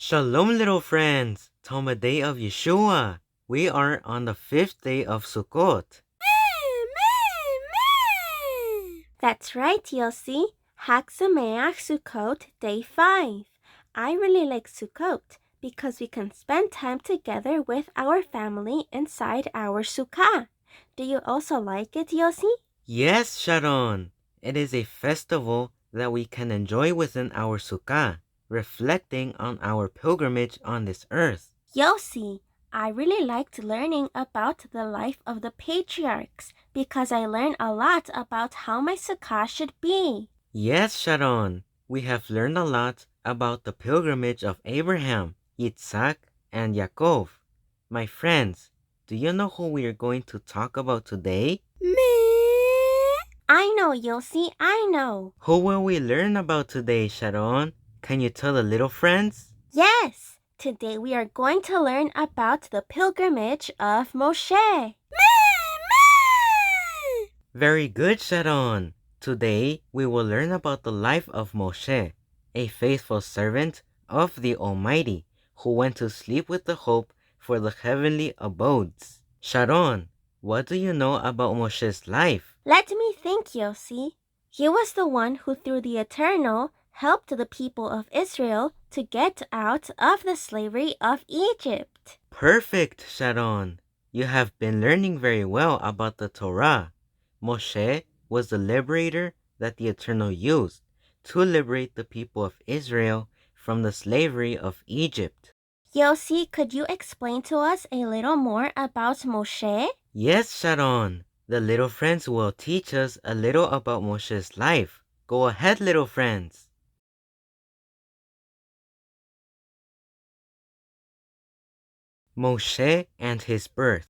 Shalom, little friends! Toma day of Yeshua. We are on the 5th day of Sukkot. That's right, Yossi. Hag Sameach Sukkot, day 5. I really like Sukkot because we can spend time together with our family inside our sukkah. Do you also like it, Yossi? Yes, Sharon. It is a festival that we can enjoy within our sukkah, reflecting on our pilgrimage on this earth. Yossi, I really liked learning about the life of the patriarchs because I learned a lot about how my sukkah should be. Yes, Sharon. We have learned a lot about the pilgrimage of Abraham, Yitzhak, and Yaakov. My friends, do you know who we are going to talk about today? I know, Yossi, I know. Who will we learn about today, Sharon? Can you tell the little friends? Yes, today we are going to learn about the pilgrimage of Moshe. Very good, Sharon. Today we will learn about the life of Moshe, a faithful servant of the Almighty who went to sleep with the hope for the heavenly abodes. Sharon, what do you know about Moshe's life? Let me think, Yossi. He was the one who, through the Eternal, helped the people of Israel to get out of the slavery of Egypt. Perfect, Sharon. You have been learning very well about the Torah. Moshe was the liberator that the Eternal used to liberate the people of Israel from the slavery of Egypt. Yossi, could you explain to us a little more about Moshe? Yes, Sharon. The little friends will teach us a little about Moshe's life. Go ahead, little friends. Moshe and His Birth.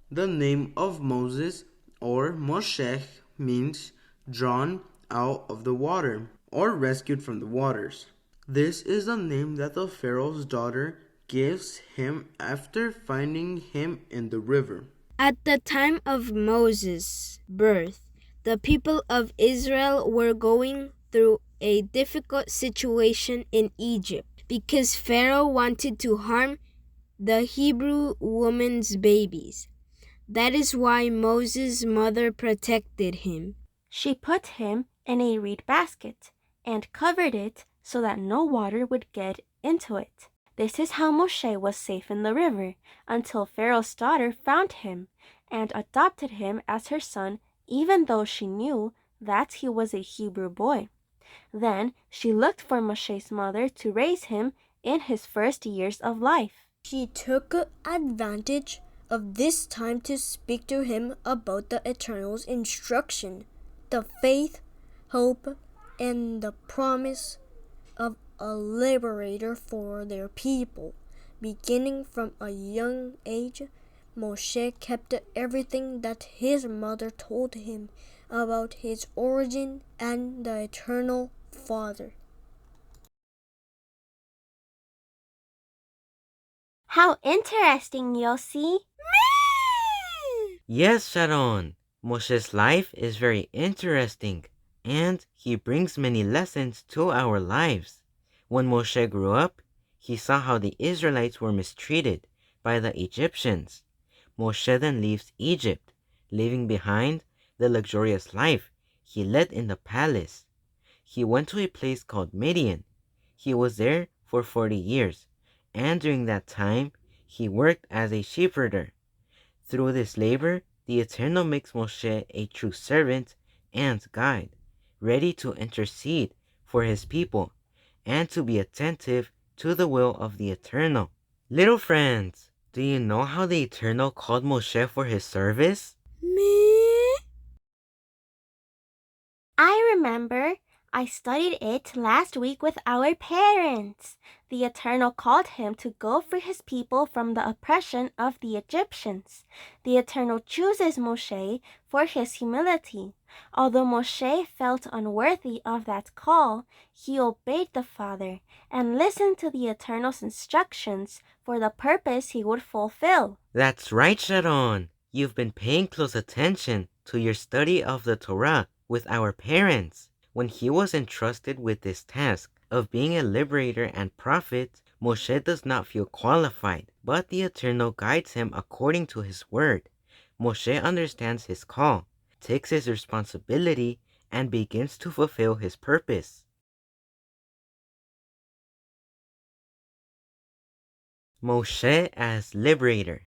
The name of Moses, or Moshe, means drawn out of the water, or rescued from the waters. This is the name that the Pharaoh's daughter gives him after finding him in the river. At the time of Moses' birth, the people of Israel were going through a difficult situation in Egypt because Pharaoh wanted to harm the Hebrew women's babies. That is why Moses' mother protected him. She put him in a reed basket and covered it so that no water would get into it. This is how Moshe was safe in the river until Pharaoh's daughter found him and adopted him as her son, even though she knew that he was a Hebrew boy. Then she looked for Moshe's mother to raise him in his first years of life. She took advantage of this time to speak to him about the Eternal's instruction, the faith, hope, and the promise of a liberator for their people. Beginning from a young age, Moshe kept everything that his mother told him about his origin and the Eternal Father. How interesting, Yossi! Yes, Sharon. Moshe's life is very interesting, and he brings many lessons to our lives. When Moshe grew up, he saw how the Israelites were mistreated by the Egyptians. Moshe then leaves Egypt, leaving behind the luxurious life he led in the palace. He went to a place called Midian. He was there for 40 years, and during that time, he worked as a sheepherder. Through this labor, the Eternal makes Moshe a true servant and guide, ready to intercede for his people and to be attentive to the will of the Eternal. Little friends, do you know how the Eternal called Moshe for his service? I remember. I studied it last week with our parents. The Eternal called him to go free his people from the oppression of the Egyptians. The Eternal chooses Moshe for his humility. Although Moshe felt unworthy of that call, he obeyed the Father and listened to the Eternal's instructions for the purpose he would fulfill. That's right, Sharon. You've been paying close attention to your study of the Torah with our parents. When he was entrusted with this task, Of being a liberator and prophet, Moshe does not feel qualified, but the Eternal guides him according to his word. Moshe understands his call, takes his responsibility, and begins to fulfill his purpose. Moshe as liberator.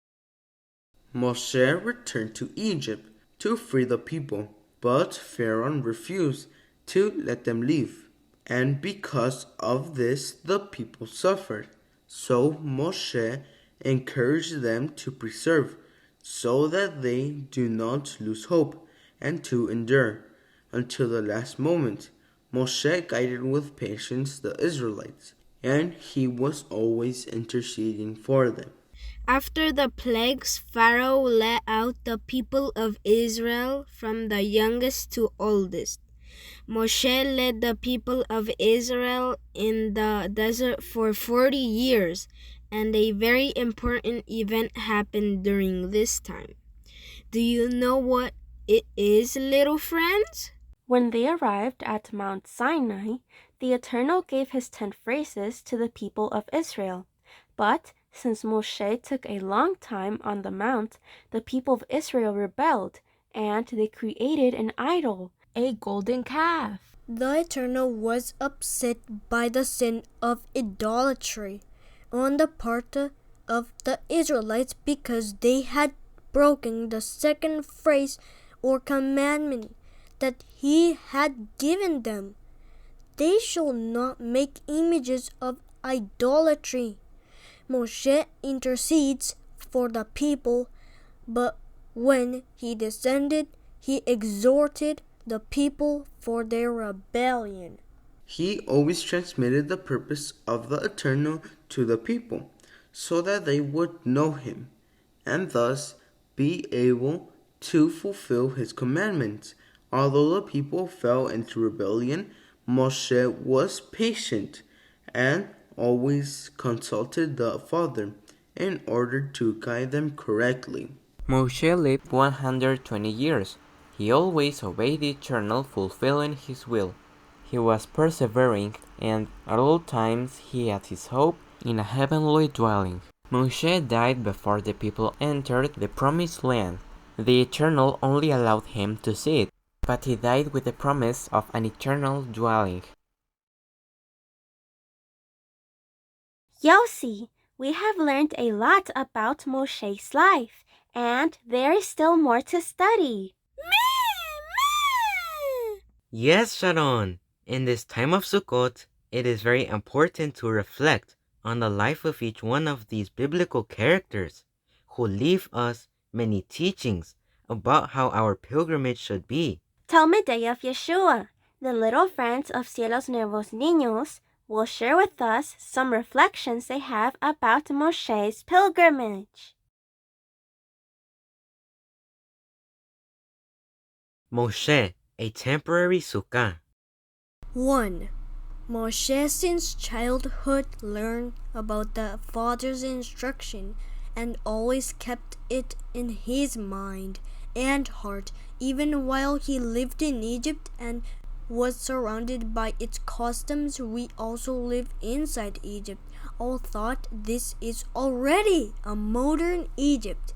Moshe returned to Egypt to free the people, but Pharaoh refused to let them leave. And because of this, the people suffered. So Moshe encouraged them to persevere, so that they do not lose hope, and to endure until the last moment. Moshe guided with patience the Israelites, and he was always interceding for them. After the plagues, Pharaoh let out the people of Israel from the youngest to oldest. Moshe led the people of Israel in the desert for 40 years, and a very important event happened during this time. Do you know what it is, little friends? When they arrived at Mount Sinai, the Eternal gave his 10 phrases to the people of Israel. But since Moshe took a long time on the mount, the people of Israel rebelled, and they created an idol, a golden calf. The Eternal was upset by the sin of idolatry on the part of the Israelites because they had broken the second phrase or commandment that he had given them. They shall not make images of idolatry. Moshe intercedes for the people, but when he descended, he exhorted the people for their rebellion. He always transmitted the purpose of the Eternal to the people, so that they would know him, and thus be able to fulfill his commandments. Although the people fell into rebellion, Moshe was patient and always consulted the Father in order to guide them correctly. Moshe lived 120 years. He always obeyed the Eternal, fulfilling his will. He was persevering, and at all times he had his hope in a heavenly dwelling. Moshe died before the people entered the Promised Land. The Eternal only allowed him to see it, but he died with the promise of an eternal dwelling. Yossi, we have learned a lot about Moshe's life, and there is still more to study. Yes, Sharon. In this time of Sukkot, it is very important to reflect on the life of each one of these biblical characters who leave us many teachings about how our pilgrimage should be. Talmidei of Yeshua, the little friends of Cielos Nuevos Niños, will share with us some reflections they have about Moshe's pilgrimage. Moshe, a temporary sukkah. 1. Moshe since childhood learned about the Father's instruction and always kept it in his mind and heart, even while he lived in Egypt and was surrounded by its customs. We also live inside Egypt. All thought this is already a modern Egypt,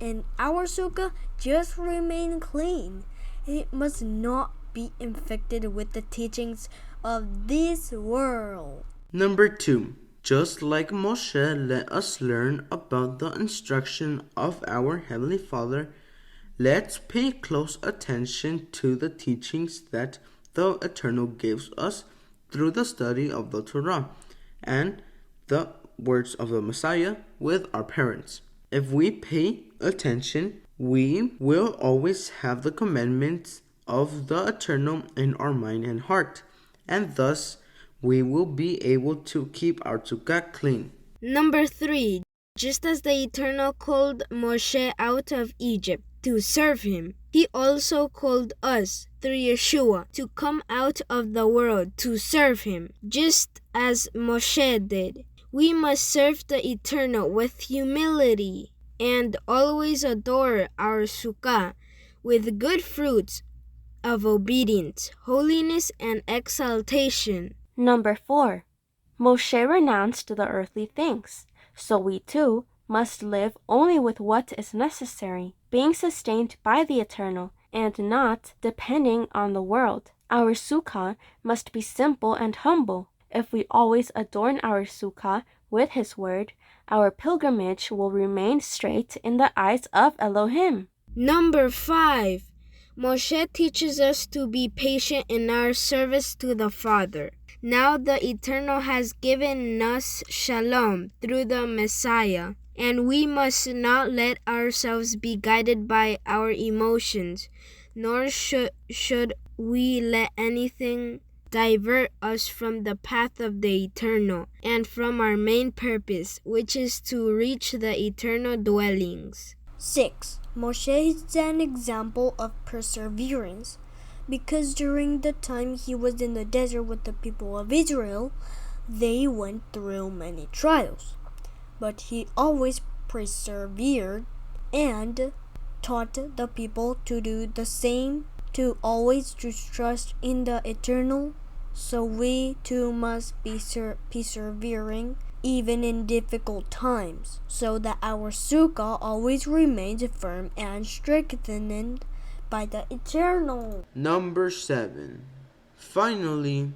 and our sukkah just remain clean. It must not be infected with the teachings of this world. Number 2. Just like Moshe, let us learn about the instruction of our Heavenly Father. Let's pay close attention to the teachings that the Eternal gives us through the study of the Torah and the words of the Messiah with our parents. If we pay attention, we will always have the commandments of the Eternal in our mind and heart, and thus we will be able to keep our sukkah clean. Number 3. Just as the Eternal called Moshe out of Egypt to serve him, he also called us through Yeshua to come out of the world to serve him, just as Moshe did. We must serve the Eternal with humility and always adore our sukkah with good fruits of obedience, holiness, and exaltation. Number 4. Moshe renounced the earthly things, so we too must live only with what is necessary, being sustained by the eternal and not depending on the world. Our sukkah must be simple and humble. If we always adorn our sukkah with His word, our pilgrimage will remain straight in the eyes of Elohim. Number 5. Moshe teaches us to be patient in our service to the Father. Now the Eternal has given us shalom through the Messiah, and we must not let ourselves be guided by our emotions, nor should we let anything divert us from the path of the Eternal and from our main purpose, which is to reach the eternal dwellings. 6. Moshe is an example of perseverance, because during the time he was in the desert with the people of Israel, they went through many trials. But he always persevered and taught the people to do the same, to always trust in the eternal. So we too must be persevering even in difficult times, so that our sukkah always remains firm and strengthened by the eternal. Number 7. Finally,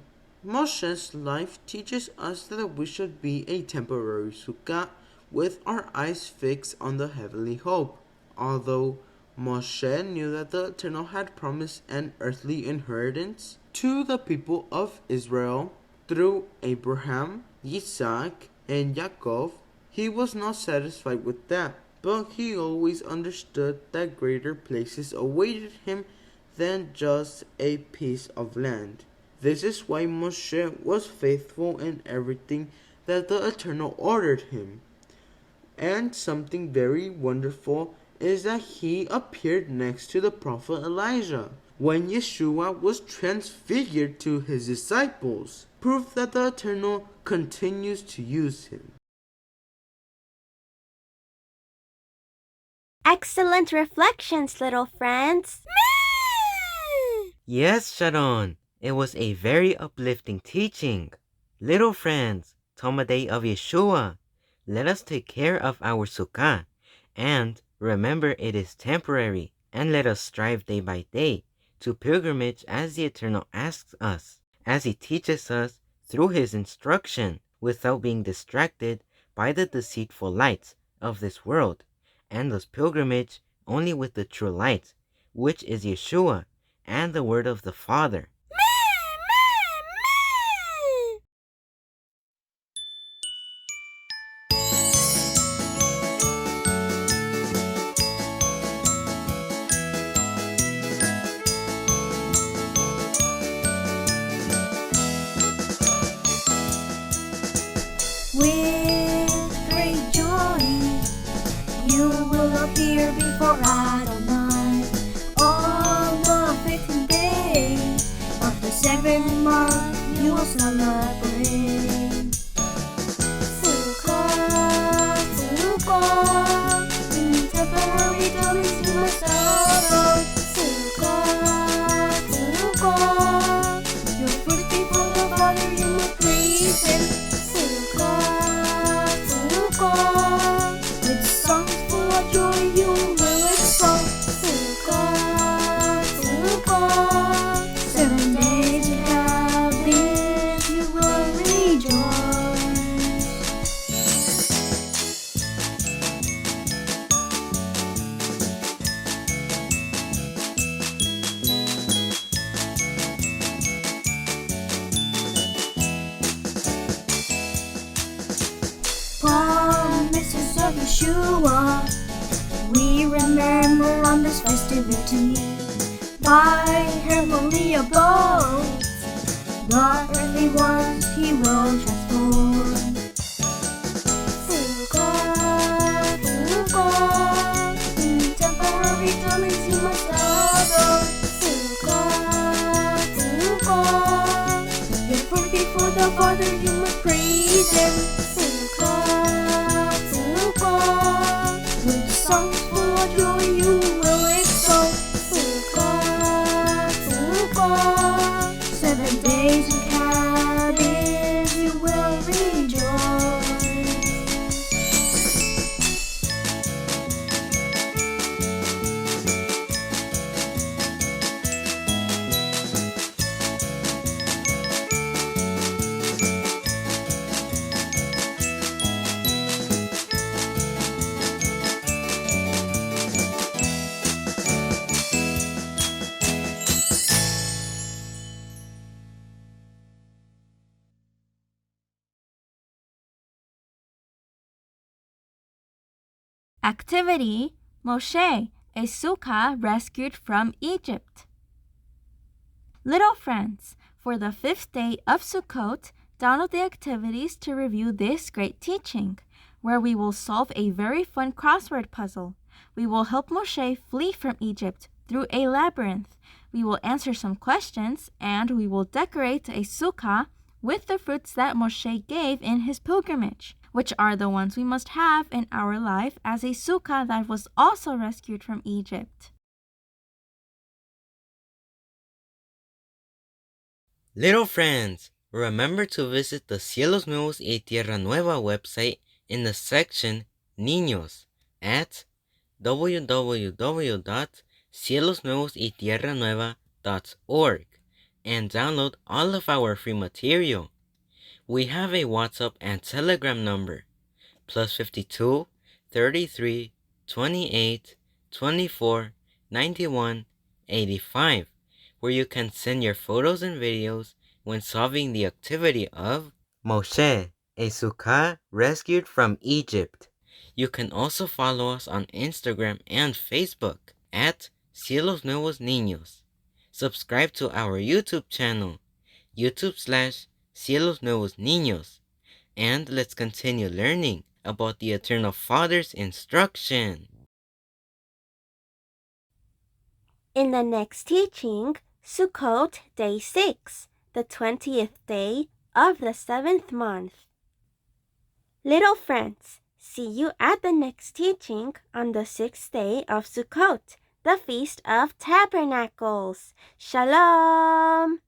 Moshe's life teaches us that we should be a temporary sukkah with our eyes fixed on the heavenly hope. Although Moshe knew that the Eternal had promised an earthly inheritance to the people of Israel through Abraham, Isaac, and Yaakov, he was not satisfied with that, but he always understood that greater places awaited him than just a piece of land. This is why Moshe was faithful in everything that the Eternal ordered him. And something very wonderful is that he appeared next to the prophet Elijah when Yeshua was transfigured to his disciples, proof that the Eternal continues to use him. Excellent reflections, little friends. Yes, Sharon, it was a very uplifting teaching. Little friends, Tomaday of Yeshua, let us take care of our sukkah, and remember it is temporary, and let us strive day by day to pilgrimage as the Eternal asks us, as He teaches us through His instruction, without being distracted by the deceitful lights of this world, and thus pilgrimage only with the true light, which is Yeshua and the Word of the Father. With great joy, you will appear before Adonai on the 15th day of the 7th month. You will celebrate Sukkot, Sukkot. In temporary dwellings you must celebrate Sukkot, Sukkot. Your first before the Father you must praise Him. With songs full of joy you will exalt Sukkot, Sukkot. 7 days you have lived, you will rejoice. Promises of Yeshua we remember on this festivity. By heavenly abodes, the earthly ones He will transform. Sukkot, Sukkot. In temporary dwellings you must adore Sukkot, Sukkot. Therefore before the Father you must praise Him. With songs full of joy you will exalt Sukkot, Sukkot. 7 days you have it. Activity: Moshe, a sukkah rescued from Egypt. Little friends, for the 5th day of Sukkot, download the activities to review this great teaching, where we will solve a very fun crossword puzzle. We will help Moshe flee from Egypt through a labyrinth. We will answer some questions, and we will decorate a sukkah with the fruits that Moshe gave in his pilgrimage, which are the ones we must have in our life as a sukkah that was also rescued from Egypt. Little friends, remember to visit the Cielos Nuevos y Tierra Nueva website in the section Niños at www.cielosnuevosytierranueva.org and download all of our free material. We have a WhatsApp and Telegram number, +52 33 28 24 91 85, where you can send your photos and videos when solving the activity of Moshe, a sukkah rescued from Egypt. You can also follow us on Instagram and Facebook at Cielos Nuevos Niños. Subscribe to our YouTube channel, YouTube/Cielos Nuevos Niños. And let's continue learning about the Eternal Father's instruction. In the next teaching, Sukkot, Day 6, the 20th day of the 7th month. Little friends, see you at the next teaching on the 6th day of Sukkot, the Feast of Tabernacles. Shalom!